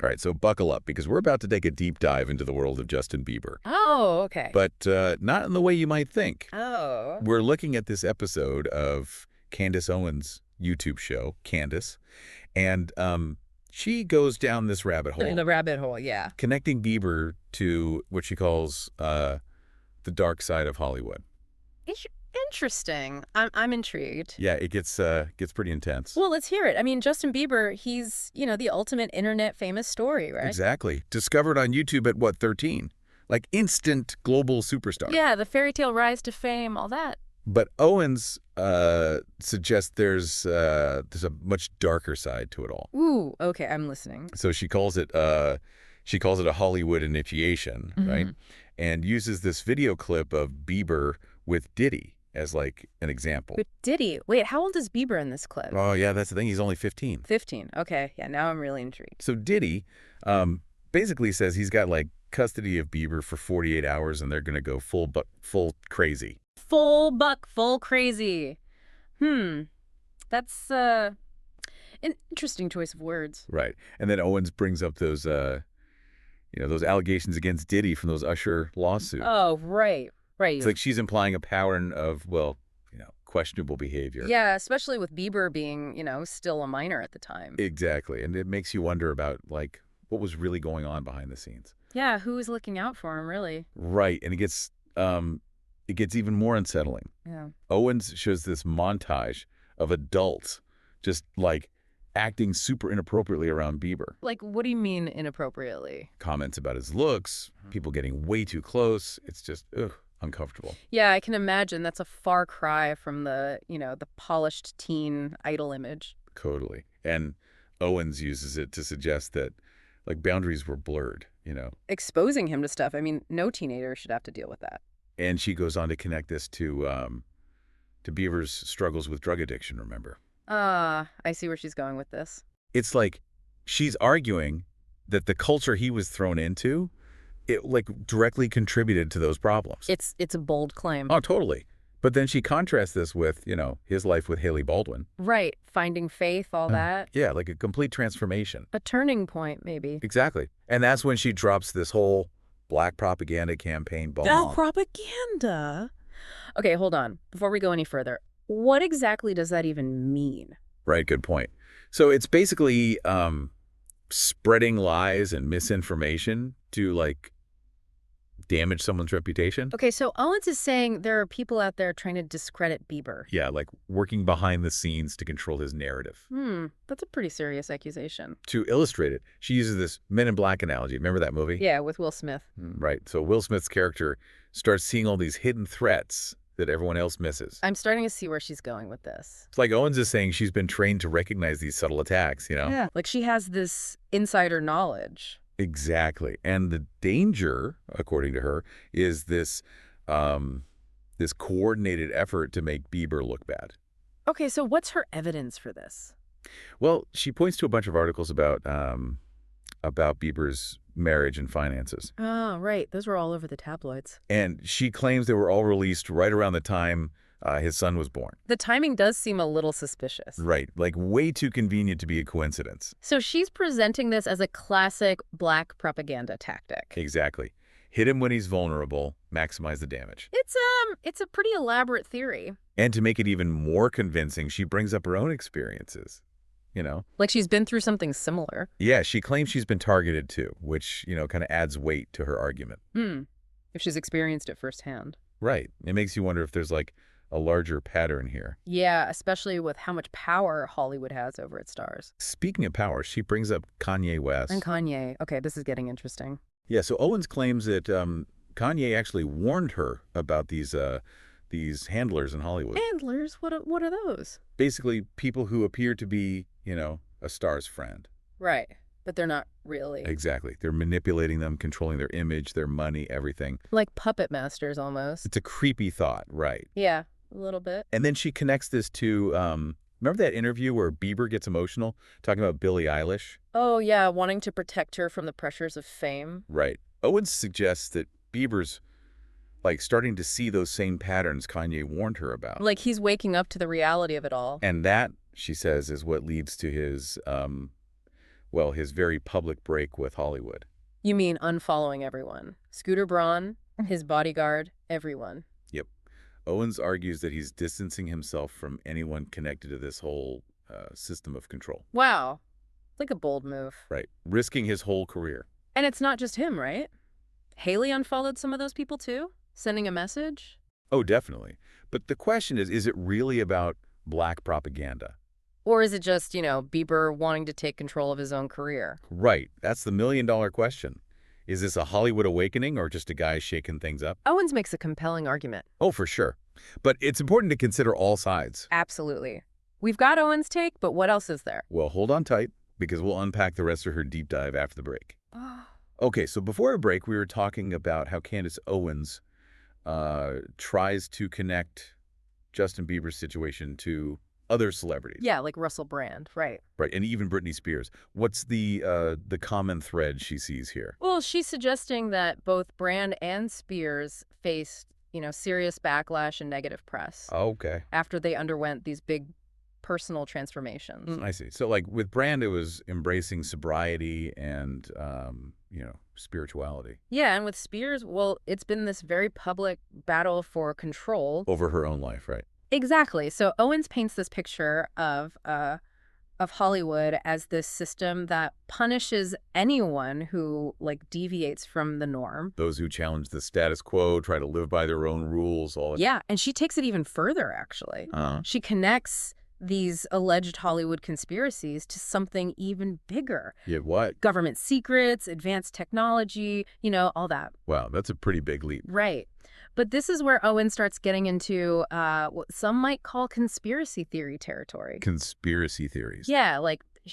All right, so buckle up because we're about to take a deep dive into the world of Justin Bieber. Oh, okay. But not in the way you might think. Oh. We're looking at this episode of Candace Owens' YouTube show, Candace, and she goes down this rabbit In the hole, rabbit hole, yeah. connecting Bieber to what she calls the dark side of Hollywood. Interesting. I'm intrigued. Yeah, it gets pretty intense. Well, let's hear it. I mean, Justin Bieber, he's, the ultimate internet famous story, right? Exactly. Discovered on YouTube at, what, 13? Like instant global superstar. Yeah, the fairy tale rise to fame, all that. But Owens suggests there's a much darker side to it all. Ooh, okay, I'm listening. So she calls it a Hollywood initiation, right? And uses this video clip of Bieber with Diddy as like an example. But Diddy, wait, how old is Bieber in this clip? Oh yeah, that's the thing. He's only 15. 15. Okay, yeah, now I'm really intrigued. So Diddy basically says he's got like custody of Bieber for 48 hours and they're going to go full crazy. Full buck, full crazy. That's an interesting choice of words. Right. And then Owens brings up those those allegations against Diddy from those Usher lawsuits. Oh, right. It's like she's implying a pattern of, questionable behavior. Yeah, especially with Bieber being, still a minor at the time. Exactly. And it makes you wonder about, like, what was really going on behind the scenes. Yeah, who was looking out for him, really? Right. And it gets even more unsettling. Yeah. Owens shows this montage of adults just, like, acting super inappropriately around Bieber. Like, what do you mean inappropriately? Comments about his looks, people getting way too close. It's just, uncomfortable. Yeah, I can imagine that's a far cry from the polished teen idol image. Totally. And Owens uses it to suggest that, like, boundaries were blurred, Exposing him to stuff. I mean, no teenager should have to deal with that. And she goes on to connect this to Bieber's struggles with drug addiction, remember? I see where she's going with this. It's like she's arguing that the culture he was thrown into, it like directly contributed to those problems. It's a bold claim. Oh, totally. But then she contrasts this with, his life with Haley Baldwin. Right. Finding faith, all that. Yeah, like a complete transformation. A turning point, maybe. Exactly. And that's when she drops this whole black propaganda campaign bomb. Black propaganda? Okay, hold on. Before we go any further, what exactly does that even mean? Right, good point. So it's basically spreading lies and misinformation to, like, damage someone's reputation. Okay, so Owens is saying there are people out there trying to discredit Bieber. Yeah, like working behind the scenes to control his narrative. That's a pretty serious accusation. To illustrate it, she uses this Men in Black analogy. Remember that movie? Yeah, with Will Smith. Right. So Will Smith's character starts seeing all these hidden threats that everyone else misses. I'm starting to see where she's going with this. It's like Owens is saying she's been trained to recognize these subtle attacks, Yeah, like she has this insider knowledge. Exactly. And the danger, according to her, is this this coordinated effort to make Bieber look bad. Okay, so what's her evidence for this? Well, she points to a bunch of articles about Bieber's marriage and finances. Oh, right. Those were all over the tabloids. And she claims they were all released right around the time his son was born. The timing does seem a little suspicious. Right. Like way too convenient to be a coincidence. So she's presenting this as a classic black propaganda tactic. Exactly. Hit him when he's vulnerable, maximize the damage. It's a pretty elaborate theory. And to make it even more convincing, she brings up her own experiences. Like she's been through something similar. Yeah, she claims she's been targeted too, which, kind of adds weight to her argument. If she's experienced it firsthand. Right. It makes you wonder if there's like a larger pattern here. Yeah, especially with how much power Hollywood has over its stars. Speaking of power, she brings up Kanye West. And Kanye. Okay, this is getting interesting. Yeah, so Owens claims that Kanye actually warned her about these handlers in Hollywood. Handlers? What are those? Basically, people who appear to be, a star's friend. Right, but they're not really. Exactly. They're manipulating them, controlling their image, their money, everything. Like puppet masters, almost. It's a creepy thought, right? Yeah, a little bit. And then she connects this to, remember that interview where Bieber gets emotional, talking about Billie Eilish? Oh, yeah, wanting to protect her from the pressures of fame. Right. Owens suggests that Bieber's, like, starting to see those same patterns Kanye warned her about. Like he's waking up to the reality of it all. And that, she says, is what leads to his Well, his very public break with Hollywood. You mean unfollowing everyone? Scooter Braun, his bodyguard, everyone. Yep. Owens argues that he's distancing himself from anyone connected to this whole system of control. Wow. Like a bold move. Right. Risking his whole career. And it's not just him, right? Haley unfollowed some of those people too? Sending a message? Oh, definitely. But the question is it really about black propaganda? Or is it just, Bieber wanting to take control of his own career? Right. That's the million-dollar question. Is this a Hollywood awakening or just a guy shaking things up? Owens makes a compelling argument. Oh, for sure. But it's important to consider all sides. Absolutely. We've got Owens' take, but what else is there? Well, hold on tight, because we'll unpack the rest of her deep dive after the break. Okay, so before our break, we were talking about how Candace Owens tries to connect Justin Bieber's situation to other celebrities. Yeah, like Russell Brand, right. Right, and even Britney Spears. What's the common thread she sees here? Well, she's suggesting that both Brand and Spears faced, serious backlash and negative press Okay. after they underwent these big personal transformations. I see. So, like, with Brand, it was embracing sobriety and, spirituality. Yeah, and with Spears, well, it's been this very public battle for control. Over her own life, right? Exactly. So Owens paints this picture of Hollywood as this system that punishes anyone who deviates from the norm. Those who challenge the status quo, try to live by their own rules, all that. Yeah, and she takes it even further, actually. She connects these alleged Hollywood conspiracies to something even bigger. Yeah, what? Government secrets, advanced technology, all that. Wow, that's a pretty big leap. Right. But this is where Owen starts getting into what some might call conspiracy theory territory. Conspiracy theories. Yeah,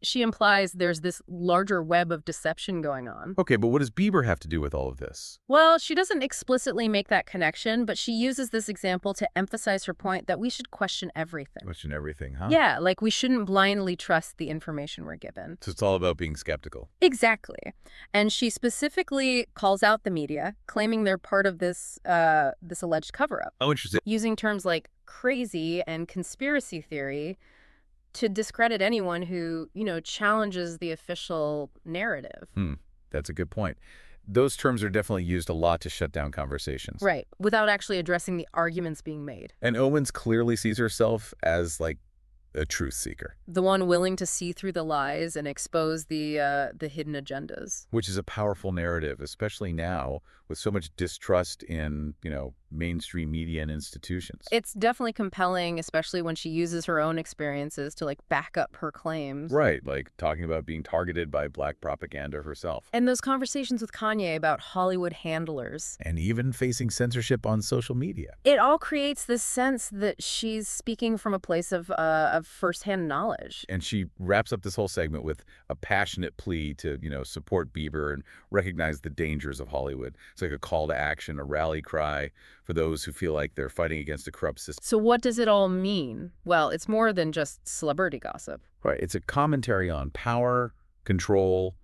she implies there's this larger web of deception going on. Okay, but what does Bieber have to do with all of this? Well, she doesn't explicitly make that connection, but she uses this example to emphasize her point that we should question everything. Question everything, huh? Yeah, we shouldn't blindly trust the information we're given. So it's all about being skeptical. Exactly. And she specifically calls out the media, claiming they're part of this alleged cover-up. Oh, interesting. Using terms like crazy and conspiracy theory to discredit anyone who, challenges the official narrative. That's a good point. Those terms are definitely used a lot to shut down conversations. Right, without actually addressing the arguments being made. And Owens clearly sees herself as, a truth seeker. The one willing to see through the lies and expose the hidden agendas. Which is a powerful narrative, especially now with so much distrust in, mainstream media and institutions. It's definitely compelling, especially when she uses her own experiences to back up her claims. Right, talking about being targeted by black propaganda herself. And those conversations with Kanye about Hollywood handlers. And even facing censorship on social media. It all creates this sense that she's speaking from a place of firsthand knowledge. And she wraps up this whole segment with a passionate plea to, support Bieber and recognize the dangers of Hollywood. It's like a call to action, a rally cry for those who feel like they're fighting against a corrupt system. So what does it all mean? Well, it's more than just celebrity gossip. Right. It's a commentary on power, control,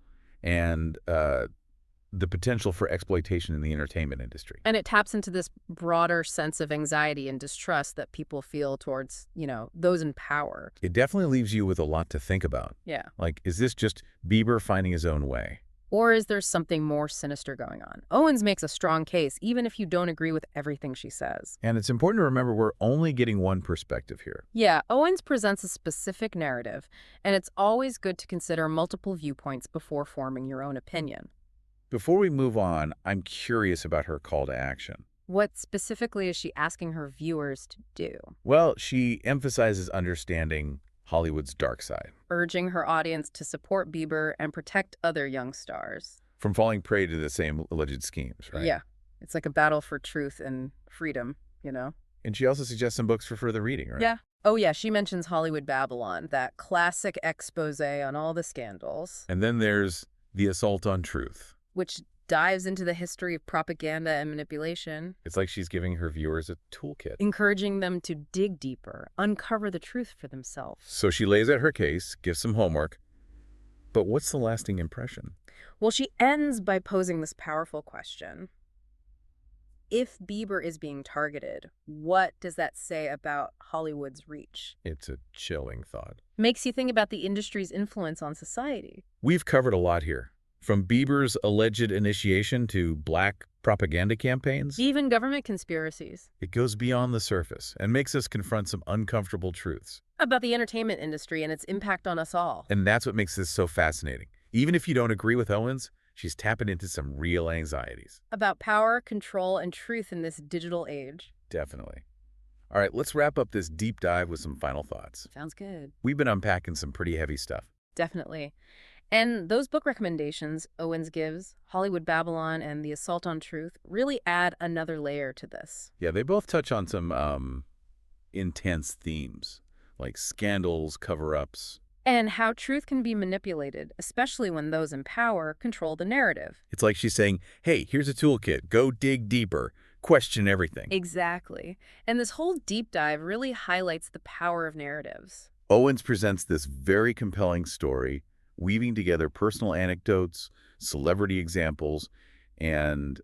and the potential for exploitation in the entertainment industry. And it taps into this broader sense of anxiety and distrust that people feel towards, those in power. It definitely leaves you with a lot to think about. Yeah. Is this just Bieber finding his own way? Or is there something more sinister going on? Owens makes a strong case, even if you don't agree with everything she says. And it's important to remember we're only getting one perspective here. Yeah, Owens presents a specific narrative, and it's always good to consider multiple viewpoints before forming your own opinion. Before we move on, I'm curious about her call to action. What specifically is she asking her viewers to do? Well, she emphasizes understanding Hollywood's dark side. Urging her audience to support Bieber and protect other young stars. From falling prey to the same alleged schemes, right? Yeah. It's like a battle for truth and freedom, And she also suggests some books for further reading, right? Yeah. Oh, yeah. She mentions Hollywood Babylon, that classic expose on all the scandals. And then there's The Assault on Truth, which dives into the history of propaganda and manipulation. It's like she's giving her viewers a toolkit. Encouraging them to dig deeper, uncover the truth for themselves. So she lays out her case, gives some homework. But what's the lasting impression? Well, she ends by posing this powerful question. if Bieber is being targeted, what does that say about Hollywood's reach? It's a chilling thought. Makes you think about the industry's influence on society. We've covered a lot here, from Bieber's alleged initiation to black propaganda campaigns. Even government conspiracies. It goes beyond the surface and makes us confront some uncomfortable truths. About the entertainment industry and its impact on us all. And that's what makes this so fascinating. Even if you don't agree with Owens, she's tapping into some real anxieties. About power, control, and truth in this digital age. Definitely. All right, let's wrap up this deep dive with some final thoughts. Sounds good. We've been unpacking some pretty heavy stuff. Definitely. And those book recommendations Owens gives, Hollywood Babylon and The Assault on Truth, really add another layer to this. Yeah, they both touch on some intense themes, like scandals, cover-ups. And how truth can be manipulated, especially when those in power control the narrative. It's like she's saying, hey, here's a toolkit. Go dig deeper. Question everything. Exactly. And this whole deep dive really highlights the power of narratives. Owens presents this very compelling story, weaving together personal anecdotes, celebrity examples, and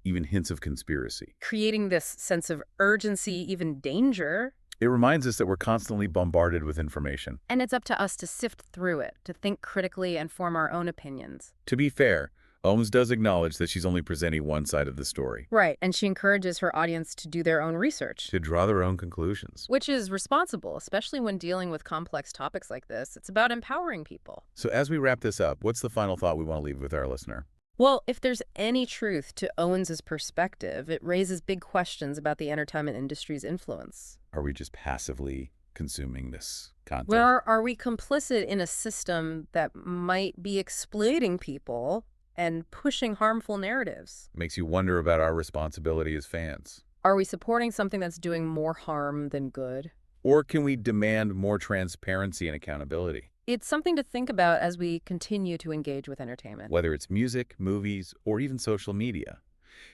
even hints of conspiracy. Creating this sense of urgency, even danger. It reminds us that we're constantly bombarded with information. And it's up to us to sift through it, to think critically and form our own opinions. To be fair, Owens does acknowledge that she's only presenting one side of the story. Right, and she encourages her audience to do their own research. To draw their own conclusions. Which is responsible, especially when dealing with complex topics like this. It's about empowering people. So as we wrap this up, what's the final thought we want to leave with our listener? Well, if there's any truth to Owens's perspective, it raises big questions about the entertainment industry's influence. Are we just passively consuming this content? Well, are we complicit in a system that might be exploiting people and pushing harmful narratives? Makes you wonder about our responsibility as fans. Are we supporting something that's doing more harm than good? Or can we demand more transparency and accountability? It's something to think about as we continue to engage with entertainment. Whether it's music, movies, or even social media.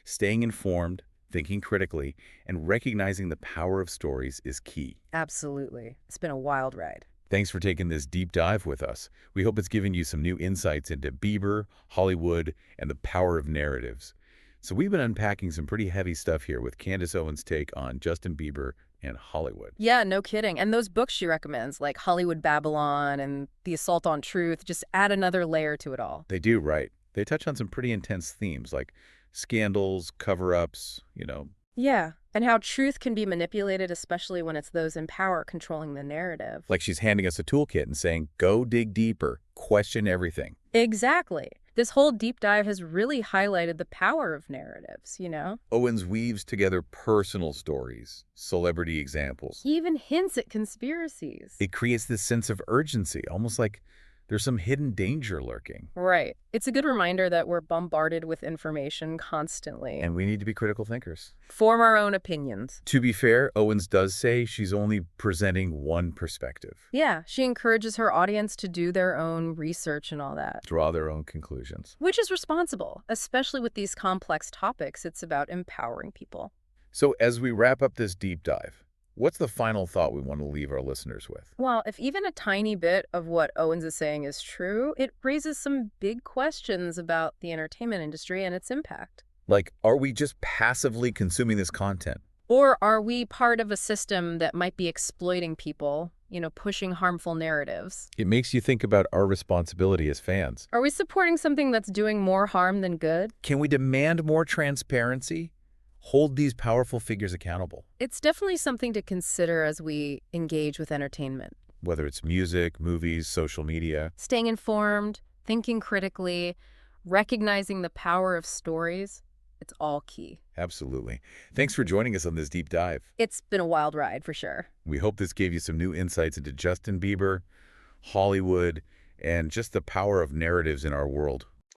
Staying informed, thinking critically, and recognizing the power of stories is key. Absolutely. It's been a wild ride. Thanks for taking this deep dive with us. We hope it's given you some new insights into Bieber, Hollywood, and the power of narratives. So we've been unpacking some pretty heavy stuff here with Candace Owens' take on Justin Bieber and Hollywood. Yeah, no kidding. And those books she recommends, like Hollywood Babylon and The Assault on Truth, just add another layer to it all. They do, right. They touch on some pretty intense themes like scandals, cover-ups, Yeah, and how truth can be manipulated, especially when it's those in power controlling the narrative. like she's handing us a toolkit and saying, go dig deeper, question everything. Exactly. This whole deep dive has really highlighted the power of narratives. Owens weaves together personal stories, celebrity examples. He even hints at conspiracies. It creates this sense of urgency, almost like there's some hidden danger lurking. Right. It's a good reminder that we're bombarded with information constantly. And we need to be critical thinkers. Form our own opinions. To be fair, Owens does say she's only presenting one perspective. Yeah, she encourages her audience to do their own research and all that. Draw their own conclusions. Which is responsible, especially with these complex topics. It's about empowering people. So as we wrap up this deep dive, what's the final thought we want to leave our listeners with? Well, if even a tiny bit of what Owens is saying is true, it raises some big questions about the entertainment industry and its impact. Like, are we just passively consuming this content? Or are we part of a system that might be exploiting people, pushing harmful narratives? It makes you think about our responsibility as fans. Are we supporting something that's doing more harm than good? Can we demand more transparency? Hold these powerful figures accountable. It's definitely something to consider as we engage with entertainment. Whether it's music, movies, social media. Staying informed, thinking critically, recognizing the power of stories, it's all key. Absolutely. Thanks for joining us on this deep dive. It's been a wild ride, for sure. We hope this gave you some new insights into Justin Bieber, Hollywood, and just the power of narratives in our world.